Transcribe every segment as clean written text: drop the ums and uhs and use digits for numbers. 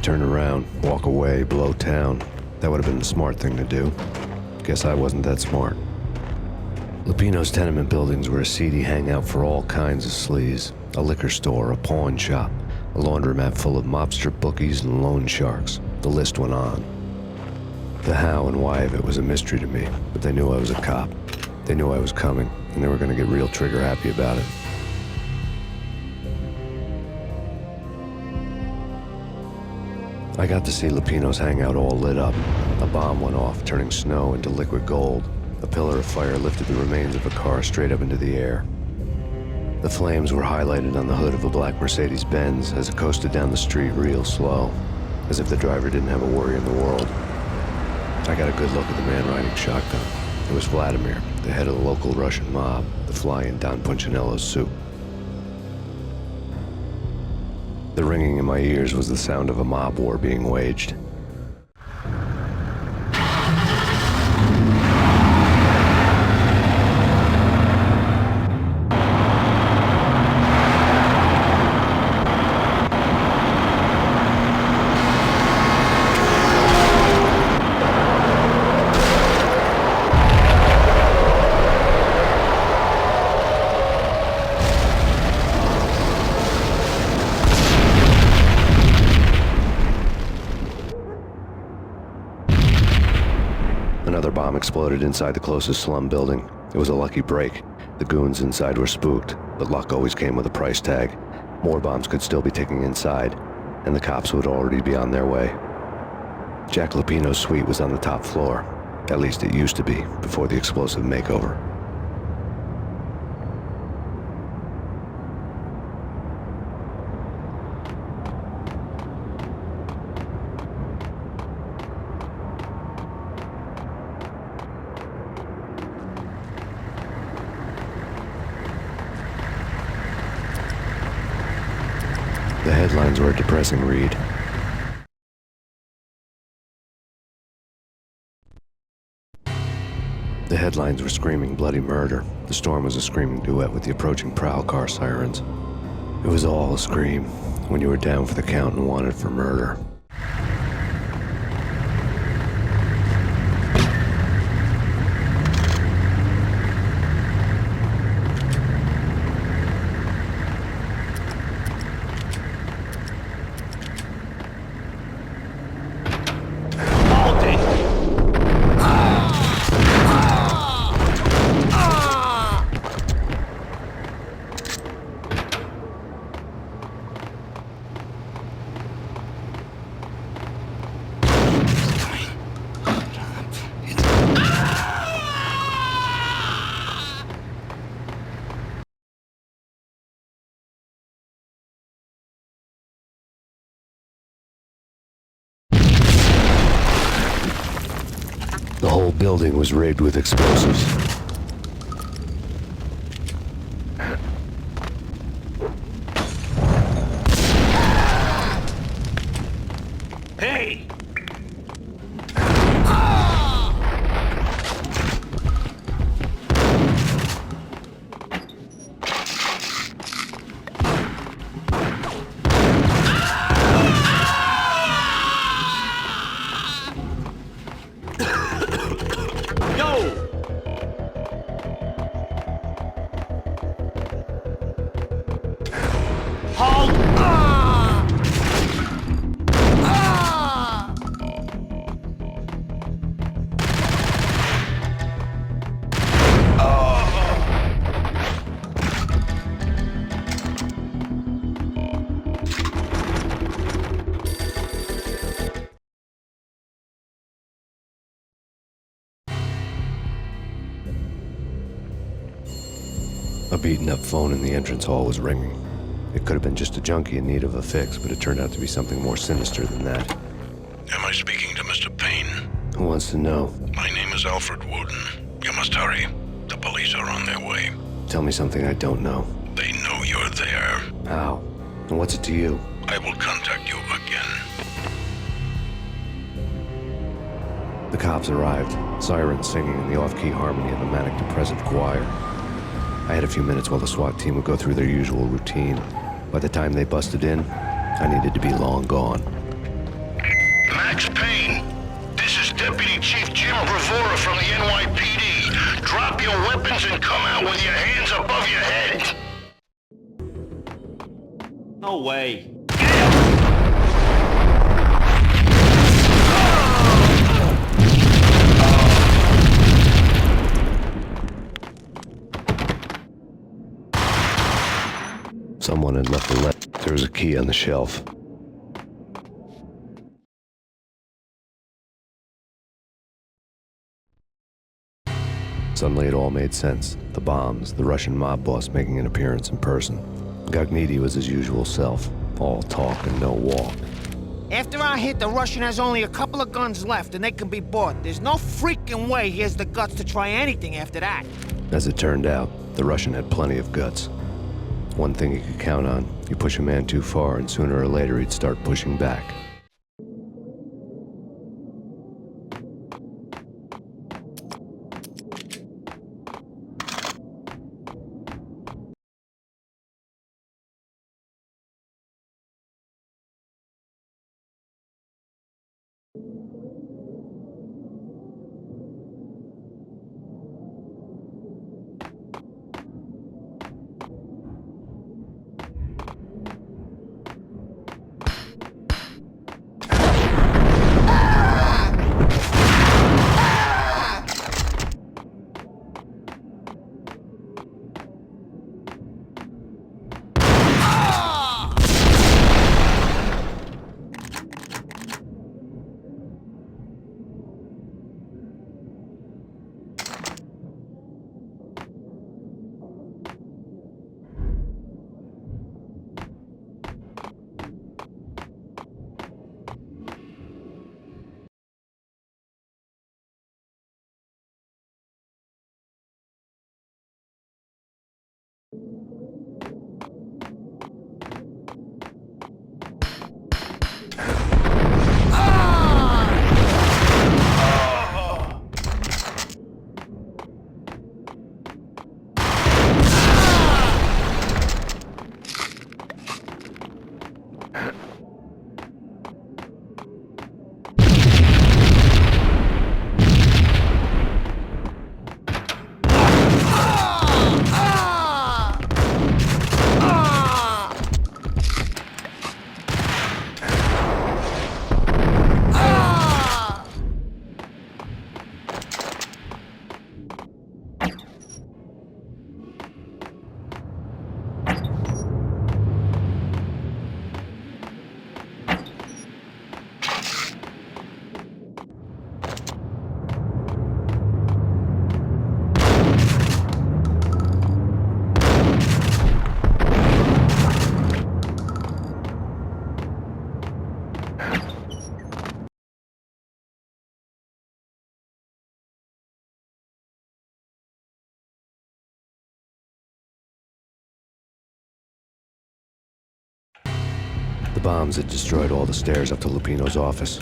turn around, walk away, blow town. That would have been the smart thing to do. Guess I wasn't that smart. Lupino's tenement buildings were a seedy hangout for all kinds of sleaze. A liquor store, a pawn shop, a laundromat full of mobster bookies and loan sharks. The list went on. The how and why of it was a mystery to me, but they knew I was a cop. They knew I was coming, and they were going to get real trigger happy about it. I got to see Lupino's hangout all lit up. A bomb went off, turning snow into liquid gold. A pillar of fire lifted the remains of a car straight up into the air. The flames were highlighted on the hood of a black Mercedes-Benz as it coasted down the street real slow, as if the driver didn't have a worry in the world. I got a good look at the man riding shotgun. It was Vladimir, the head of the local Russian mob, the fly in Don Punchinello's soup. The ringing in my ears was the sound of a mob war being waged. Another bomb exploded inside the closest slum building. It was a lucky break. The goons inside were spooked, but luck always came with a price tag. More bombs could still be ticking inside, and the cops would already be on their way. Jack Lupino's suite was on the top floor. At least it used to be, before the explosive makeover. The headlines were a depressing read. The headlines were screaming bloody murder. The storm was a screaming duet with the approaching prowl car sirens. It was all a scream when you were down for the count and wanted for murder. The whole building was rigged with explosives. Hey! A beaten-up phone in the entrance hall was ringing. It could have been just a junkie in need of a fix, but it turned out to be something more sinister than that. Am I speaking to Mr. Payne? Who wants to know? My name is Alfred Woden. You must hurry. The police are on their way. Tell me something I don't know. They know you're there. How? And what's it to you? I will contact you again. The cops arrived, sirens singing in the off-key harmony of a manic-depressive choir. I had a few minutes while the SWAT team would go through their usual routine. By the time they busted in, I needed to be long gone. Max Payne. This is Deputy Chief Jim Bravura from the NYPD. Drop your weapons and come out with your hands above your head. No way. Someone had left a letter. There was a key on the shelf. Suddenly it all made sense. The bombs, the Russian mob boss making an appearance in person. Gognitti was his usual self, all talk and no walk. After our hit, the Russian has only a couple of guns left and they can be bought. There's no freaking way he has the guts to try anything after that. As it turned out, the Russian had plenty of guts. One thing he could count on, you push a man too far and sooner or later he'd start pushing back. The bombs had destroyed all the stairs up to Lupino's office.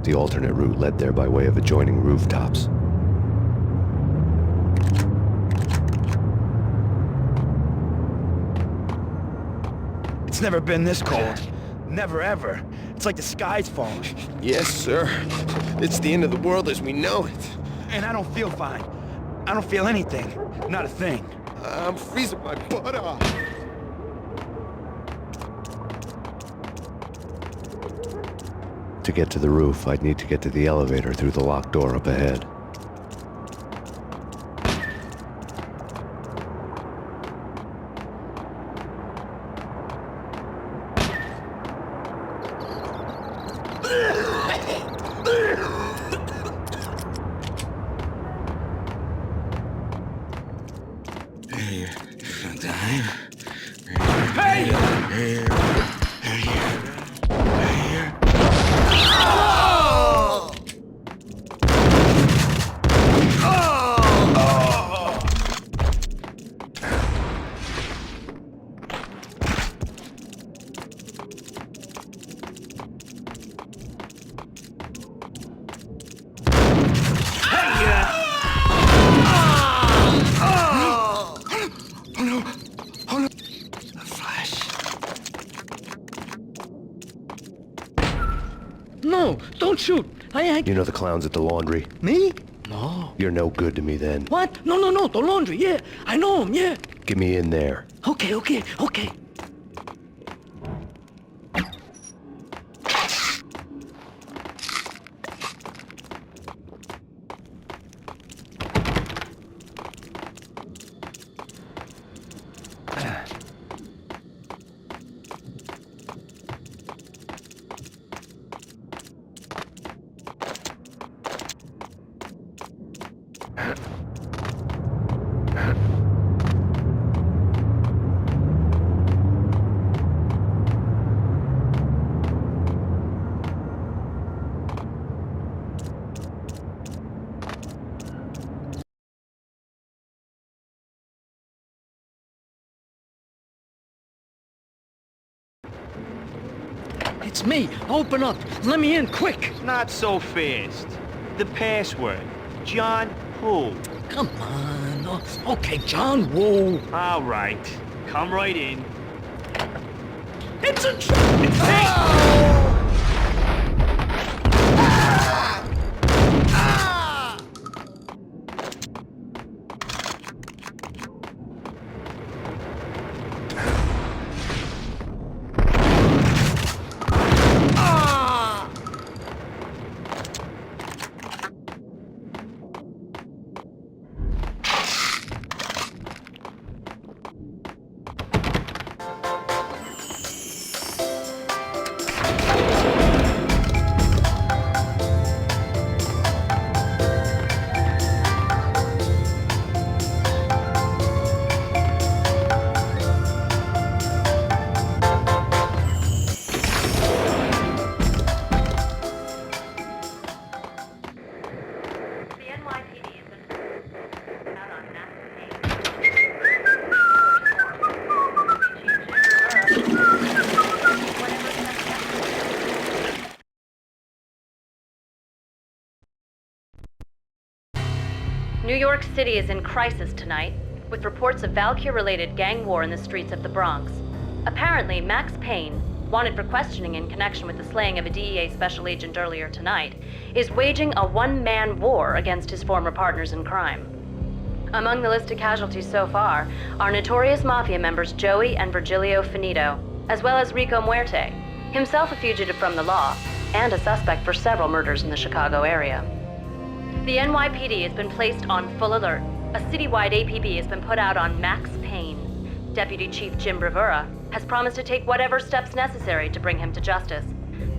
The alternate route led there by way of adjoining rooftops. It's never been this cold. Never ever. It's like the sky's falling. Yes, sir. It's the end of the world as we know it. And I don't feel fine. I don't feel anything. Not a thing. I'm freezing my butt off. To get to the roof, I'd need to get to the elevator through the locked door up ahead. no, don't shoot. I ain't... You know the clowns at the laundry? Me? No. You're no good to me then. What? No, the laundry, yeah. I know him, yeah. Get me in there. Okay. It's me. Open up. Let me in, quick. Not so fast. The password. John who? Come on. Oh, okay, John Woo. All right. Come right in. It's a trap. It's me! New York City is in crisis tonight, with reports of Valkyr-related gang war in the streets of the Bronx. Apparently, Max Payne, wanted for questioning in connection with the slaying of a DEA special agent earlier tonight, is waging a one-man war against his former partners in crime. Among the list of casualties so far are notorious mafia members Joey and Virgilio Finito, as well as Rico Muerte, himself a fugitive from the law, and a suspect for several murders in the Chicago area. The NYPD has been placed on full alert. A citywide APB has been put out on Max Payne. Deputy Chief Jim Bravura has promised to take whatever steps necessary to bring him to justice.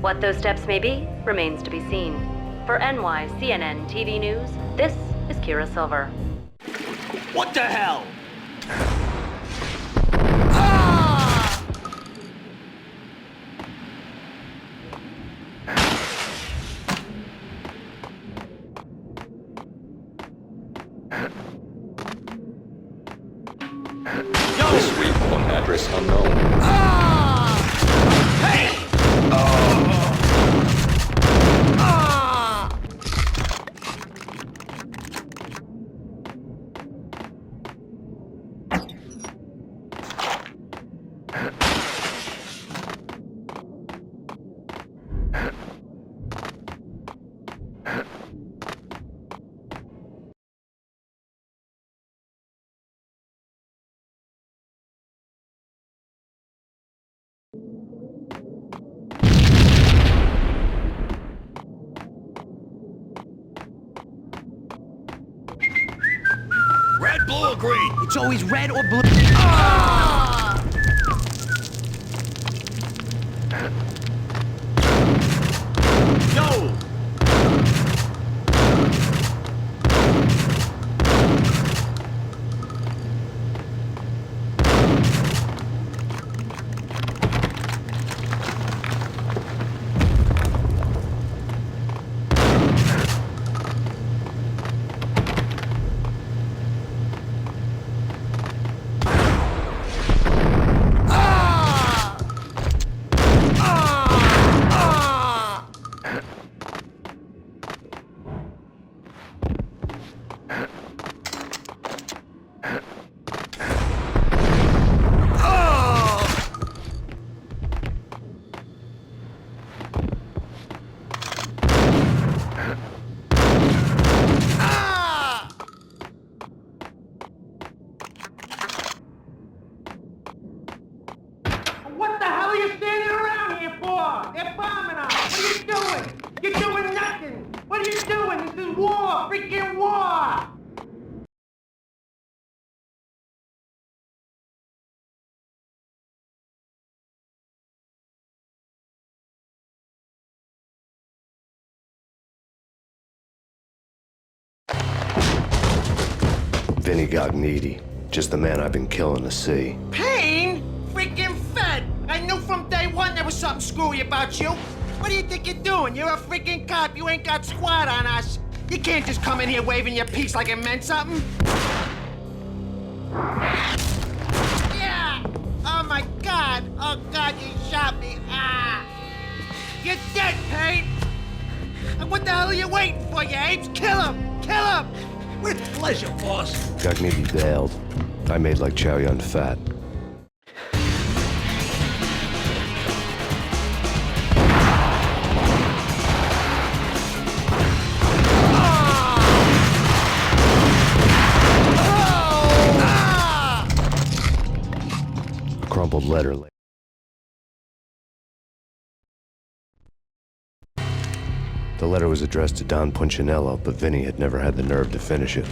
What those steps may be remains to be seen. For NYCNN TV News, this is Kira Silver. What the hell? Sweep on address unknown. Hey! Red, blue, or green? It's always red or blue. Yo! Vinny Gognitti. Just the man I've been killing to see. Payne? Freaking Fed! I knew from day one there was something screwy about you. What do you think you're doing? You're a freaking cop. You ain't got squad on us. You can't just come in here waving your piece like it meant something. Yeah! Oh my God! Oh God, you shot me! Ah! You're dead, Payne! And what the hell are you waiting for, you apes? Kill him! Kill him! With pleasure, boss. Gognitti bailed. I made like Chow Yun Fat. A crumpled letter lay. The letter was addressed to Don Punchinello, but Vinny had never had the nerve to finish it.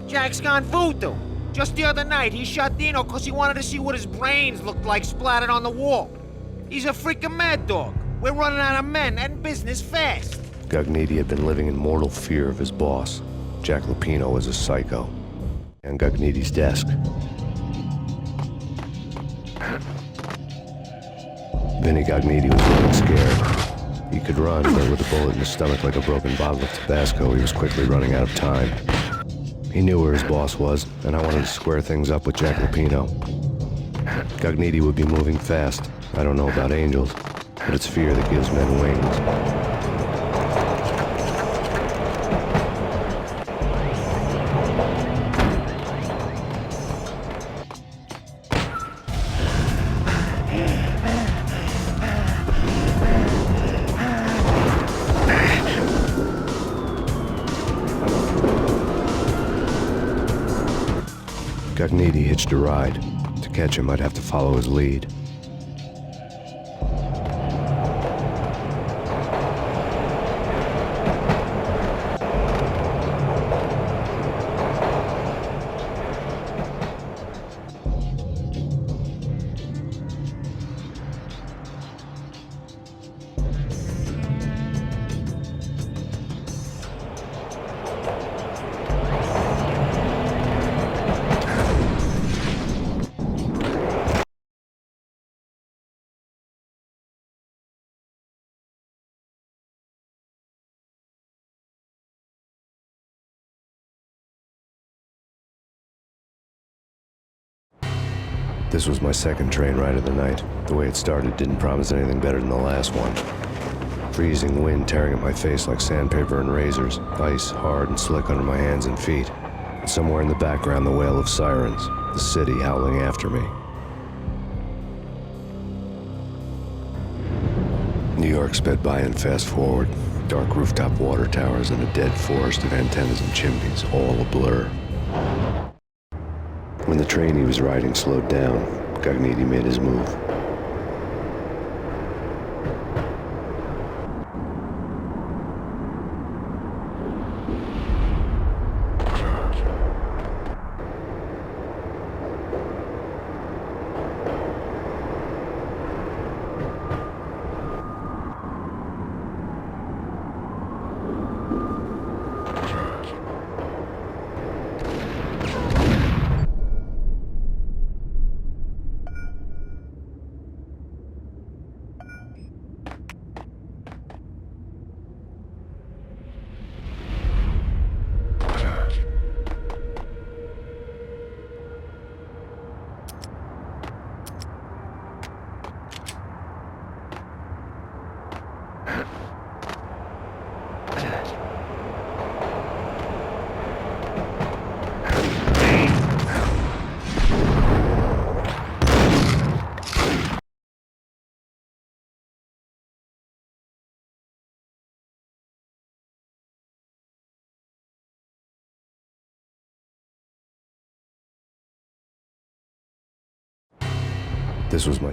Jack's gone voodoo. Just the other night, he shot Dino because he wanted to see what his brains looked like splattered on the wall. He's a freaking mad dog. We're running out of men and business fast. Gognitti had been living in mortal fear of his boss. Jack Lupino was a psycho. On Gognitti's desk. Vinny Gognitti was getting scared. He could run, but with a bullet in his stomach like a broken bottle of Tabasco, he was quickly running out of time. He knew where his boss was, and I wanted to square things up with Jack Lupino. Gognitti would be moving fast. I don't know about angels, but it's fear that gives men wings. Gognitti hitched a ride. To catch him, I'd have to follow his lead. This was my second train ride of the night. The way it started didn't promise anything better than the last one. Freezing wind tearing at my face like sandpaper and razors, ice hard and slick under my hands and feet. And somewhere in the background, the wail of sirens, the city howling after me. New York sped by in fast forward. Dark rooftop water towers and a dead forest of antennas and chimneys, all a blur. When the train he was riding slowed down, Gognitti made his move. This was my...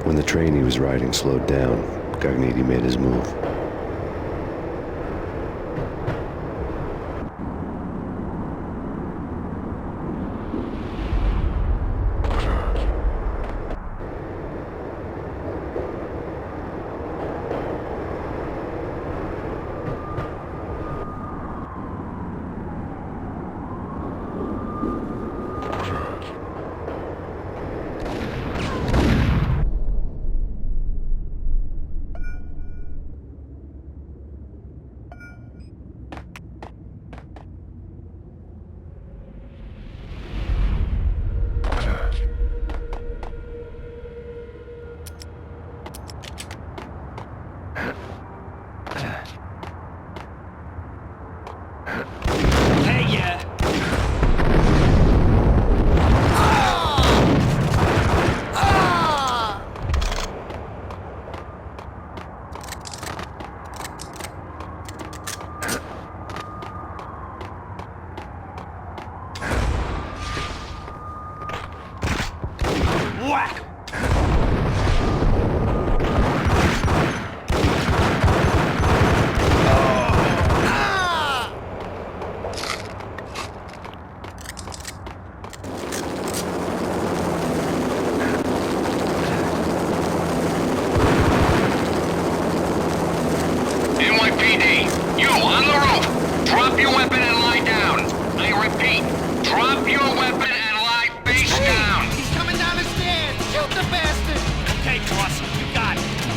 When the train he was riding slowed down, Gognitti made his move.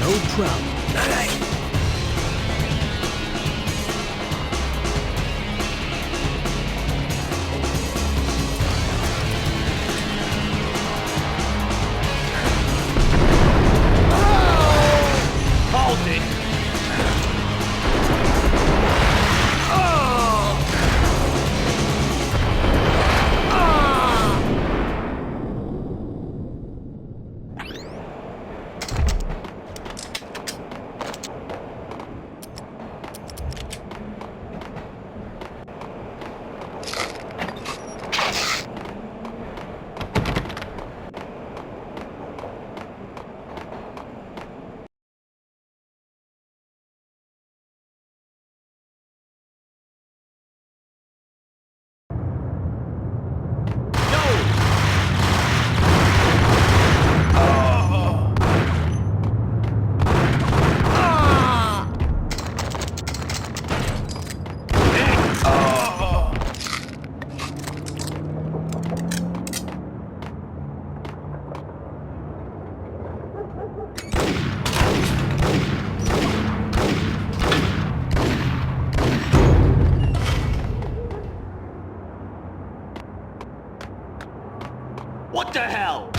No problem. Hold it! What the hell?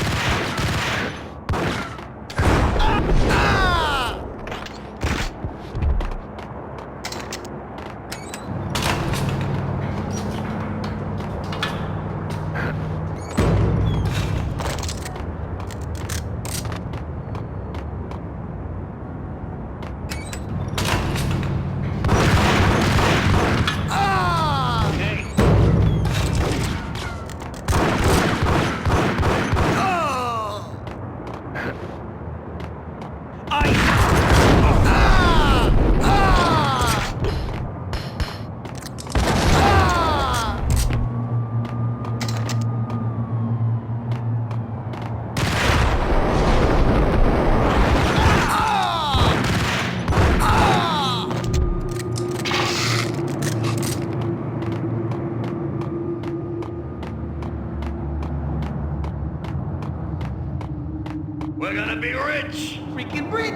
We're gonna be rich! Freaking rich!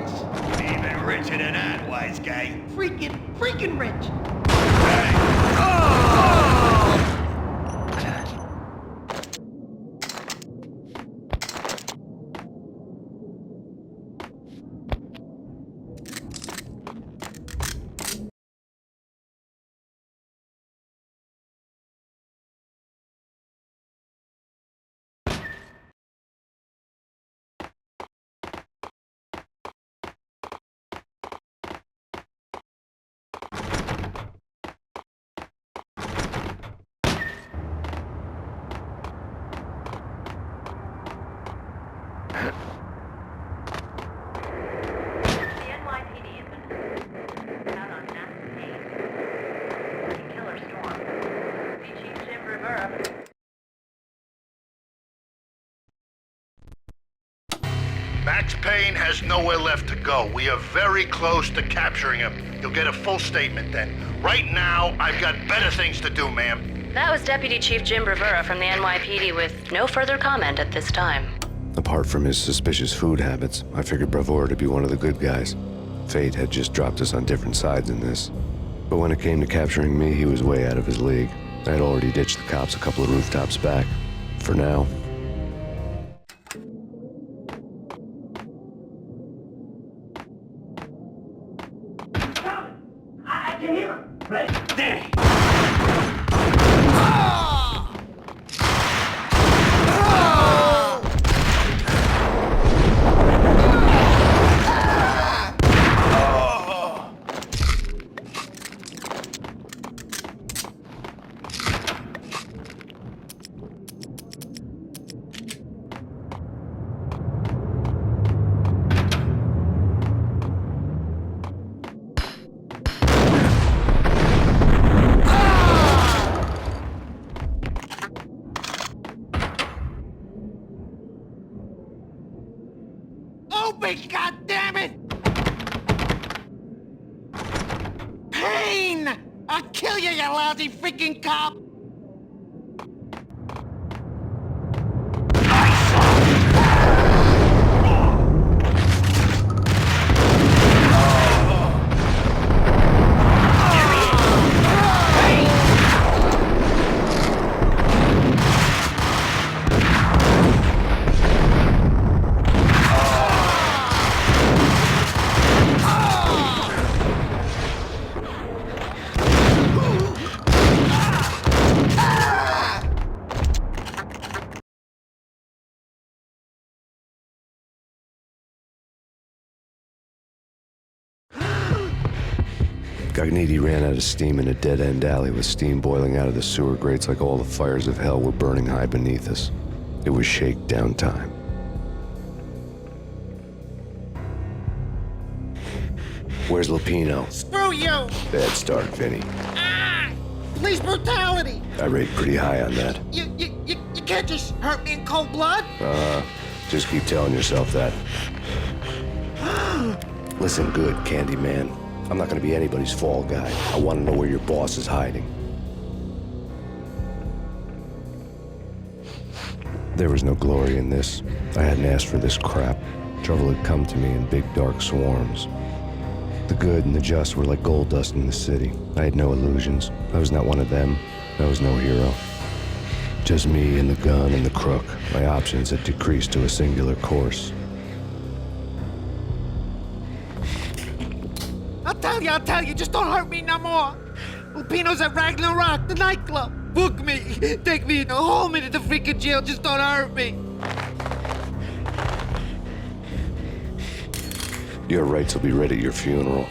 Even richer than that, wise guy. Freaking rich! The NYPD has been out on Max Payne. Killer Storm. The Chief Jim Rivera. Max Payne has nowhere left to go. We are very close to capturing him. You'll get a full statement then. Right now, I've got better things to do, ma'am. That was Deputy Chief Jim Rivera from the NYPD with no further comment at this time. Apart from his suspicious food habits, I figured Bravura to be one of the good guys. Fate had just dropped us on different sides in this. But when it came to capturing me, he was way out of his league. I had already ditched the cops a couple of rooftops back. For now. I can hear him! Right there! Open, goddammit! Payne! I'll kill you, you lousy freaking cop! Gagniti ran out of steam in a dead-end alley with steam boiling out of the sewer grates like all the fires of hell were burning high beneath us. It was shakedown time. Where's Lupino? Screw you! Bad start, Vinny. Ah! Police brutality! I rate pretty high on that. You can't just hurt me in cold blood! Just keep telling yourself that. Listen good, Candyman. I'm not gonna be anybody's fall guy. I wanna know where your boss is hiding. There was no glory in this. I hadn't asked for this crap. Trouble had come to me in big dark swarms. The good and the just were like gold dust in the city. I had no illusions. I was not one of them. I was no hero. Just me and the gun and the crook. My options had decreased to a singular course. I'll tell you, just don't hurt me no more. Lupino's at Ragnarok, the nightclub. Book me, take me, hold me to the freaking jail, just don't hurt me. Your rights will be read at your funeral.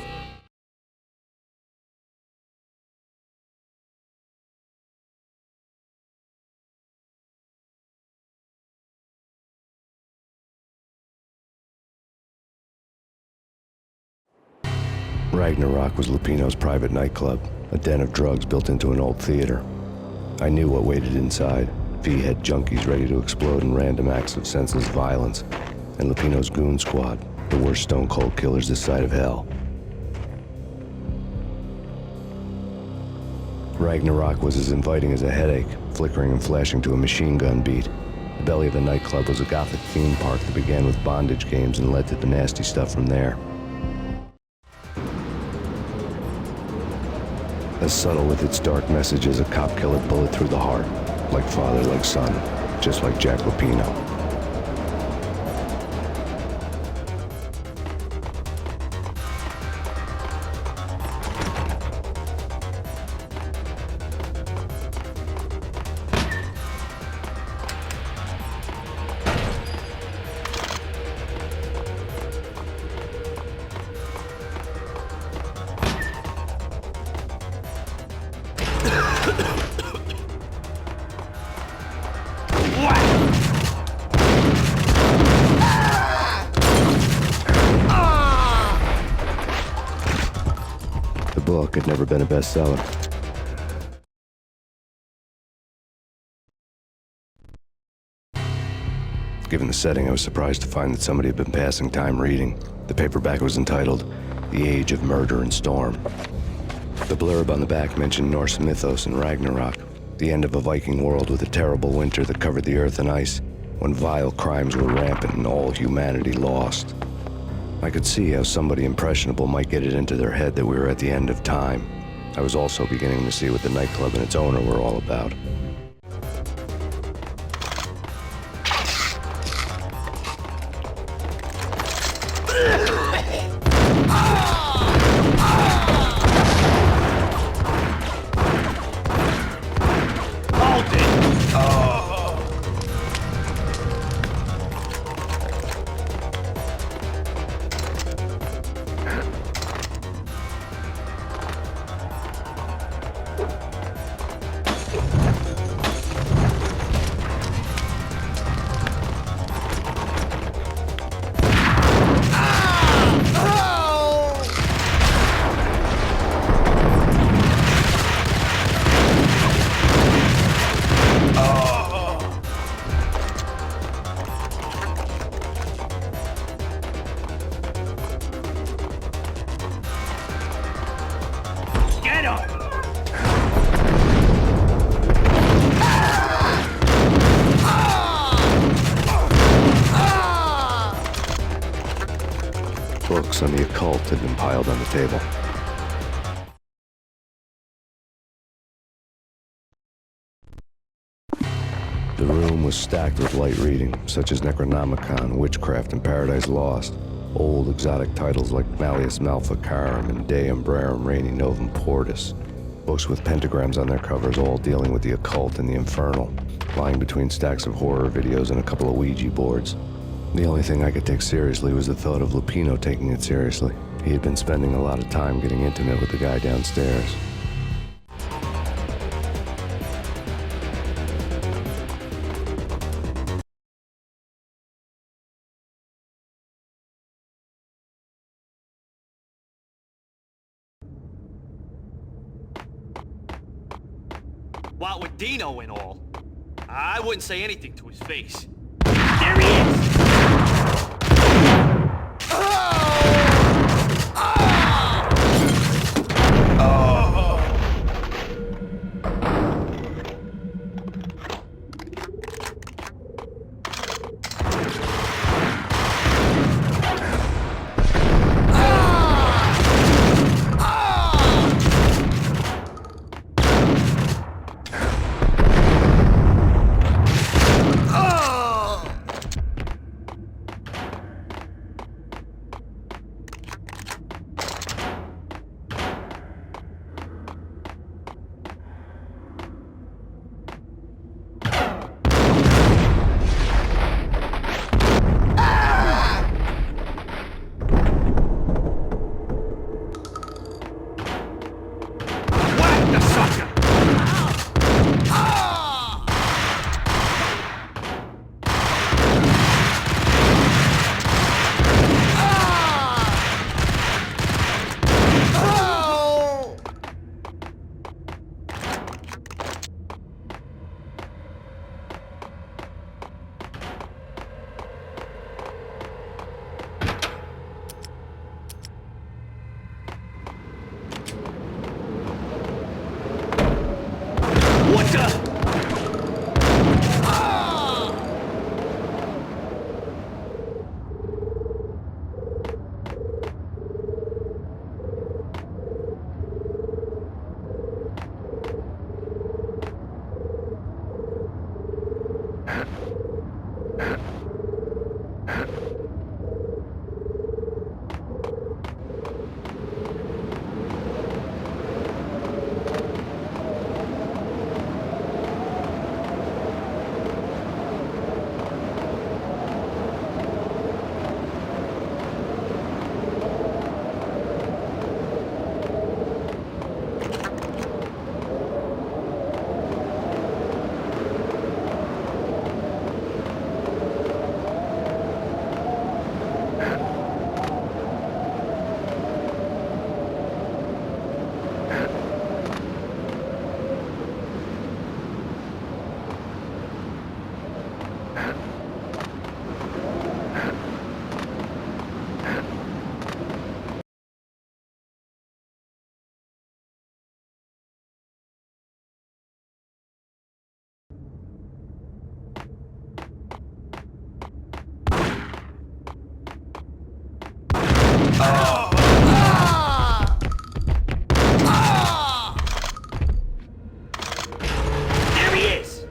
Ragnarok was Lupino's private nightclub, a den of drugs built into an old theater. I knew what waited inside. V-head junkies ready to explode in random acts of senseless violence, and Lupino's goon squad, the worst stone-cold killers this side of hell. Ragnarok was as inviting as a headache, flickering and flashing to a machine gun beat. The belly of the nightclub was a gothic theme park that began with bondage games and led to the nasty stuff from there. As subtle with its dark message as a cop-killer bullet through the heart. Like father, like son. Just like Jack Lupino. The book had never been a bestseller. Given the setting, I was surprised to find that somebody had been passing time reading. The paperback was entitled, The Age of Murder and Storm. The blurb on the back mentioned Norse mythos and Ragnarok, the end of a Viking world with a terrible winter that covered the earth in ice, when vile crimes were rampant and all humanity lost. I could see how somebody impressionable might get it into their head that we were at the end of time. I was also beginning to see what the nightclub and its owner were all about. Books on the occult had been piled on the table. The room was stacked with light reading, such as Necronomicon, Witchcraft, and Paradise Lost. Old exotic titles like Malleus Maleficarum and De Umbrarum Reini Novum Portus. Books with pentagrams on their covers, all dealing with the occult and the infernal, lying between stacks of horror videos and a couple of Ouija boards. The only thing I could take seriously was the thought of Lupino taking it seriously. He had been spending a lot of time getting intimate with the guy downstairs. What with Dino and all, I wouldn't say anything to his face. There he is! What the? There he is!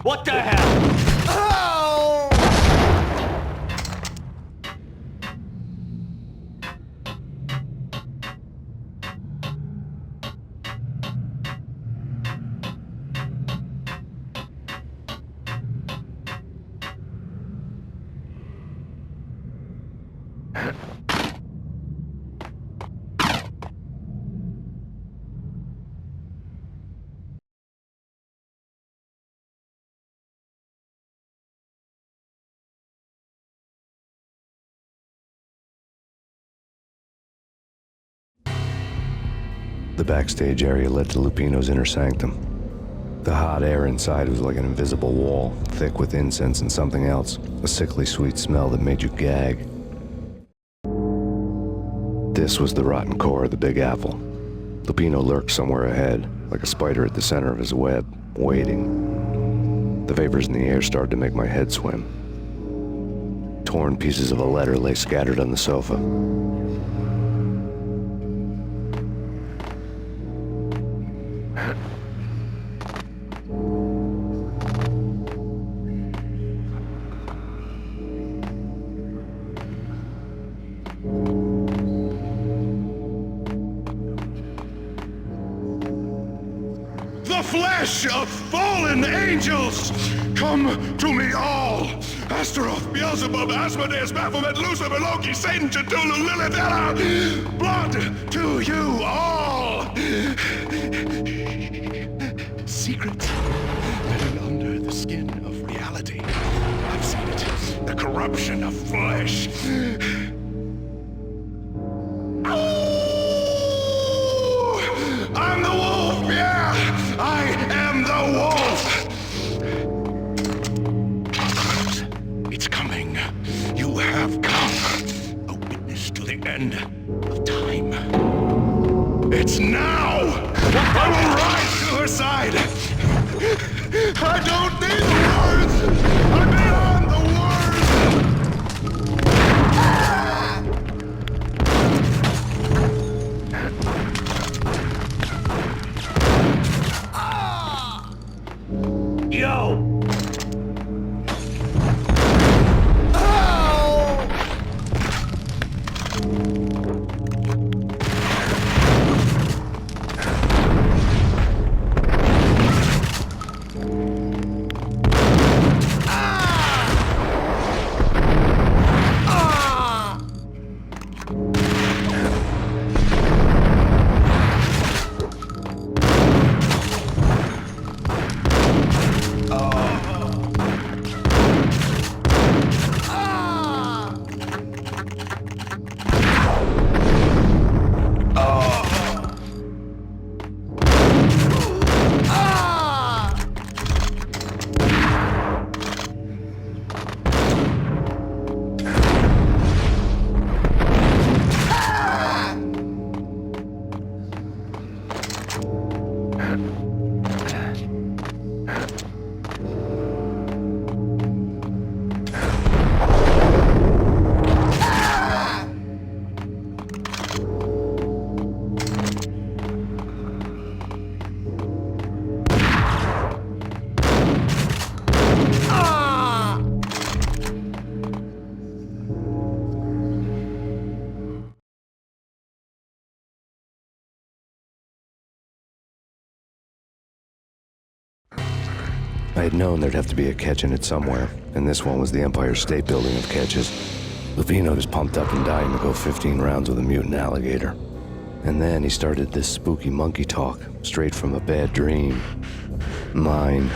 What the hell? Oh! The backstage area led to Lupino's inner sanctum. The hot air inside was like an invisible wall, thick with incense and something else, a sickly sweet smell that made you gag. This was the rotten core of the Big Apple. Lupino lurked somewhere ahead, like a spider at the center of his web, waiting. The vapors in the air started to make my head swim. Torn pieces of a letter lay scattered on the sofa. The flesh of fallen angels! Come to me all! Astaroth, Beelzebub, Asmodeus, Baphomet, Lucifer, Loki, Satan, Cthulhu, Lilith, Ella! Blood to you all! Secrets hidden under the skin of reality. I've seen it. The corruption of flesh. I'm the wolf, yeah! I am the wolf! It's coming. You have come. A witness to the end of time. It's now! I will rise to her side! I don't need the words! I'm beyond the words! Yo! I had known there'd have to be a catch in it somewhere, and this one was the Empire State Building of catches. Lupino was pumped up and dying to go 15 rounds with a mutant alligator. And then he started this spooky monkey talk, straight from a bad dream. Mine.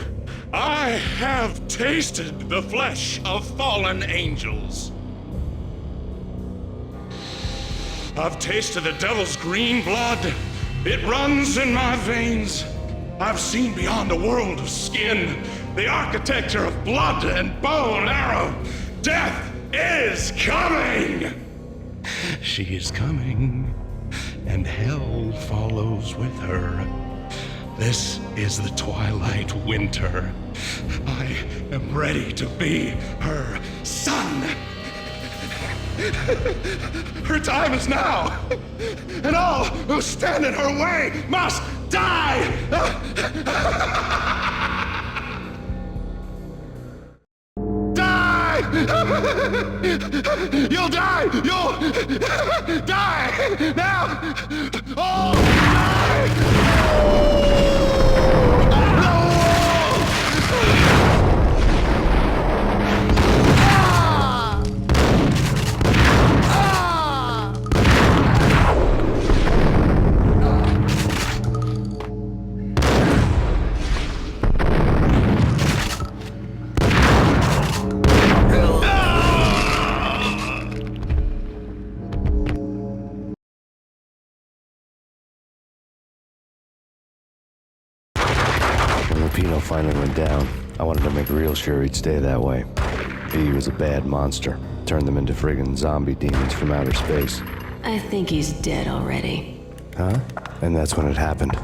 I have tasted the flesh of fallen angels. I've tasted the devil's green blood. It runs in my veins. I've seen beyond a world of skin, the architecture of blood and bow and arrow. Death is coming! She is coming, and hell follows with her. This is the twilight winter. I am ready to be her son. Her time is now, and all who stand in her way must die! Die! You'll die! You'll die! Now! Oh, die! When Lupino finally went down, I wanted to make real sure he'd stay that way. He was a bad monster. Turned them into friggin' zombie demons from outer space. I think he's dead already. Huh? And that's when it happened.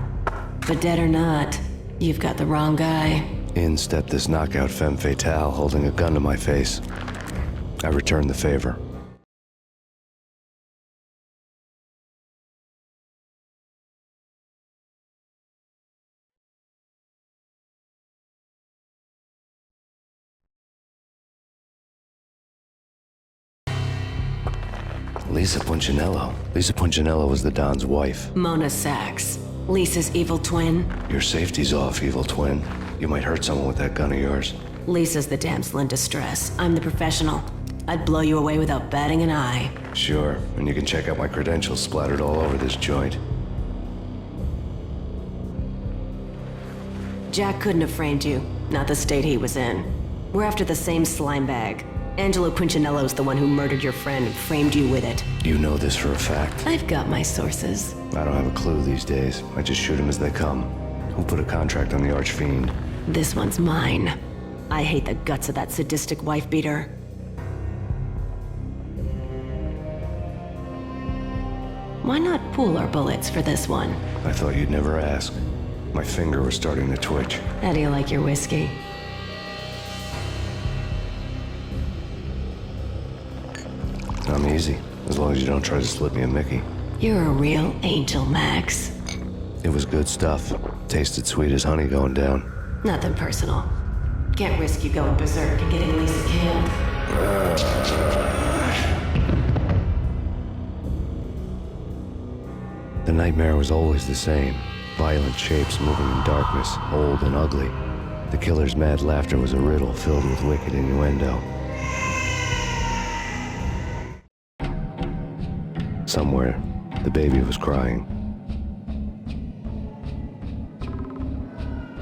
But dead or not, you've got the wrong guy. In stepped this knockout femme fatale holding a gun to my face. I returned the favor. Lisa Punchinello. Lisa Punchinello was the Don's wife. Mona Sachs. Lisa's evil twin. Your safety's off, evil twin. You might hurt someone with that gun of yours. Lisa's the damsel in distress. I'm the professional. I'd blow you away without batting an eye. Sure, and you can check out my credentials splattered all over this joint. Jack couldn't have framed you. Not the state he was in. We're after the same slime bag. Angelo Punchinello's the one who murdered your friend and framed you with it. You know this for a fact. I've got my sources. I don't have a clue these days. I just shoot them as they come. Who put a contract on the Archfiend? This one's mine. I hate the guts of that sadistic wife-beater. Why not pool our bullets for this one? I thought you'd never ask. My finger was starting to twitch. How do you like your whiskey? I'm easy, as long as you don't try to slip me a Mickey. You're a real angel, Max. It was good stuff. Tasted sweet as honey going down. Nothing personal. Can't risk you going berserk and getting Lisa killed. The nightmare was always the same. Violent shapes moving in darkness, old and ugly. The killer's mad laughter was a riddle filled with wicked innuendo. Somewhere, the baby was crying.